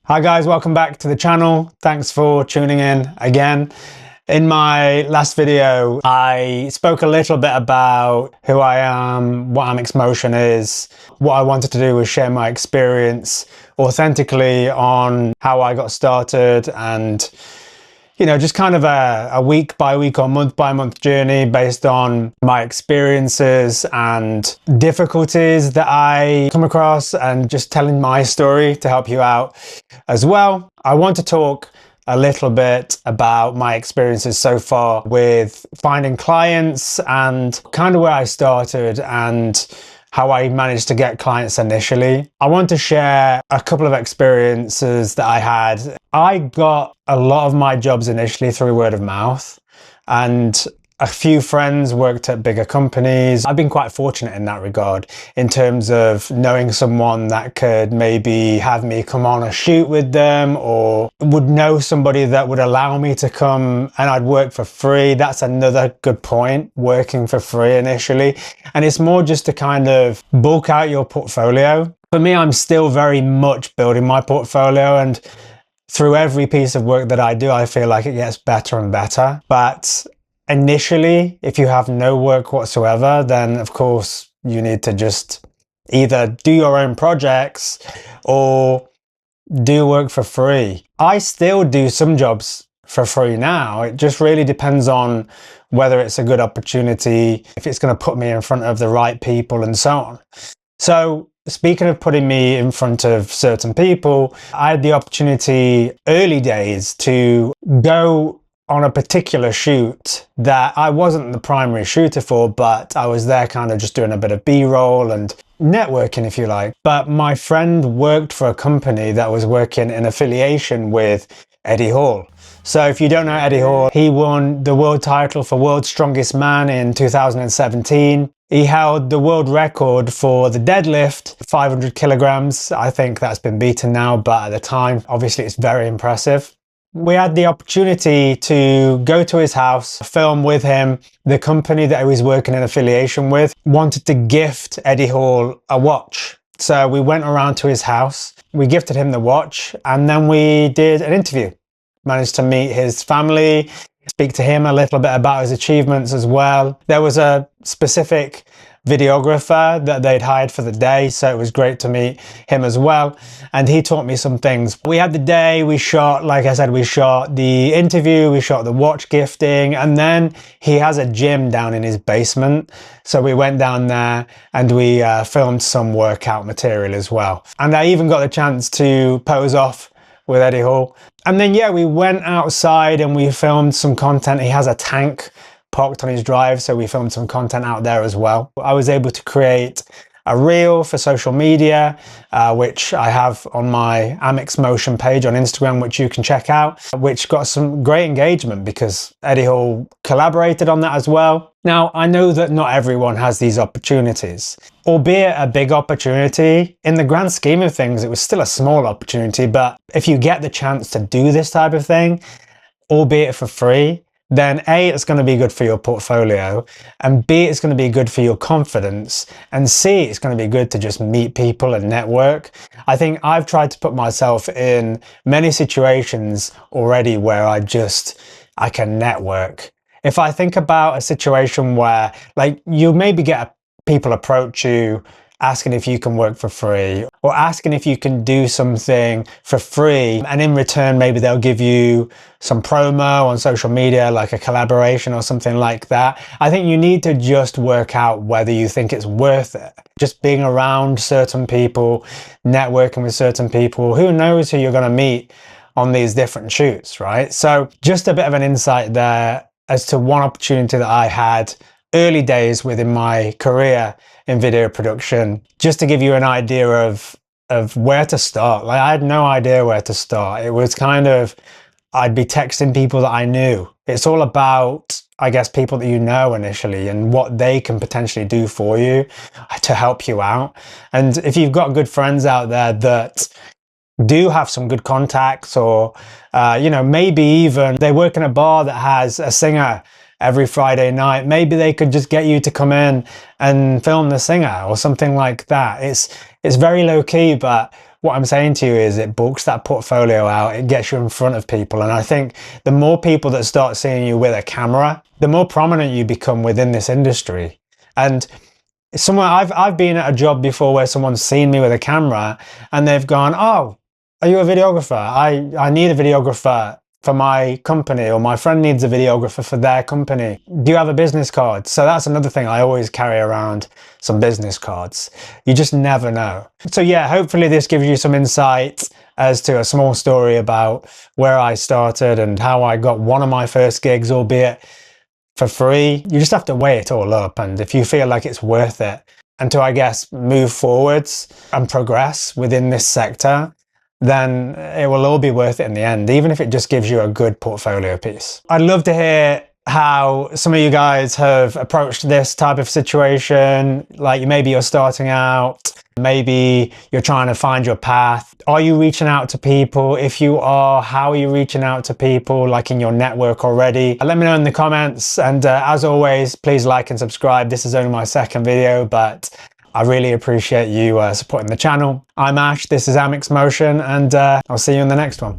Hi guys, welcome back to the channel. Thanks for tuning in again. In my last video, I spoke a little bit about who I am, what Amex Motion is. What I wanted to do was share my experience authentically on how I got started and, you know, just kind of a week by week or month by month journey based on my experiences and difficulties that I come across, and just telling my story to help you out as well. I want to talk a little bit about my experiences so far with finding clients and kind of where I started and how I managed to get clients initially. I want to share a couple of experiences that I had. I got a lot of my jobs initially through word of mouth, and a few friends worked at bigger companies. I've been quite fortunate in that regard, in terms of knowing someone that could maybe have me come on a shoot with them, or would know somebody that would allow me to come and I'd work for free. That's another good point, working for free initially. And it's more just to kind of bulk out your portfolio. For me, I'm still very much building my portfolio, and through every piece of work that I do, I feel like it gets better and better. But initially, if you have no work whatsoever, then of course you need to just either do your own projects or do work for free. I still do some jobs for free now. It just really depends on whether it's a good opportunity, if it's going to put me in front of the right people, and so on. So speaking of putting me in front of certain people, I had the opportunity early days to go on a particular shoot that I wasn't the primary shooter for, but I was there kind of just doing a bit of B-roll and networking, if you like. But my friend worked for a company that was working in affiliation with Eddie Hall. So if you don't know Eddie Hall, he won the world title for World's Strongest Man in 2017. He held the world record for the deadlift, 500 kilograms. I think that's been beaten now, but at the time, obviously it's very impressive. We had the opportunity to go to his house, film with him. The company that he was working in affiliation with wanted to gift Eddie Hall a watch. So we went around to his house, we gifted him the watch, and then we did an interview. Managed to meet his family, speak to him a little bit about his achievements as well. There was a specific videographer that they'd hired for the day, so it was great to meet him as well, and he taught me some things. We had the day, we shot, like I said, we shot the interview, we shot the watch gifting, and then he has a gym down in his basement, so we went down there and we filmed some workout material as well. And I even got the chance to pose off with Eddie Hall. And then yeah, we went outside and we filmed some content. He has a tank parked on his drive, so we filmed some content out there as well. I was able to create a reel for social media, which I have on my Amex Motion page on Instagram, which you can check out, which got some great engagement because Eddie Hall collaborated on that as well. Now, I know that not everyone has these opportunities, albeit a big opportunity. In the grand scheme of things, it was still a small opportunity, but if you get the chance to do this type of thing, albeit for free, then A, it's going to be good for your portfolio, and B, it's going to be good for your confidence, and C, it's going to be good to just meet people and network. I think I've tried to put myself in many situations already where I can network. If I think about a situation where, like, you maybe get people approach you asking if you can work for free, or asking if you can do something for free, and in return maybe they'll give you some promo on social media, like a collaboration or something like that. I think you need to just work out whether you think it's worth it. Just being around certain people, networking with certain people, who knows who you're going to meet on these different shoots, right? So just a bit of an insight there as to one opportunity that I had early days within my career in video production, just to give you an idea of where to start. Like, I had no idea where to start. It was kind of, I'd be texting people that I knew. It's all about, I guess, people that you know initially and what they can potentially do for you to help you out. And if you've got good friends out there that do have some good contacts, or you know, maybe even they work in a bar that has a singer every Friday night, maybe they could just get you to come in and film the singer or something like that. It's very low key, but what I'm saying to you is it bulks that portfolio out, it gets you in front of people. And I think the more people that start seeing you with a camera, the more prominent you become within this industry. And somewhere I've been at a job before where someone's seen me with a camera and they've gone, oh, are you a videographer? I need a videographer for my company, or my friend needs a videographer for their company. Do you have a business card? So that's another thing, I always carry around some business cards. You just never know. So yeah, hopefully this gives you some insight as to a small story about where I started and how I got one of my first gigs, albeit for free. You just have to weigh it all up, and if you feel like it's worth it, and to, I guess, move forwards and progress within this sector, then it will all be worth it in the end, even if it just gives you a good portfolio piece. I'd love to hear how some of you guys have approached this type of situation. Like, maybe you're starting out, maybe you're trying to find your path. Are you reaching out to people? If you are, how are you reaching out to people, like in your network already? Let me know in the comments, and as always, please like and subscribe. This is only my second video, but I really appreciate you supporting the channel. I'm Ash, this is Amix Motion, and I'll see you in the next one.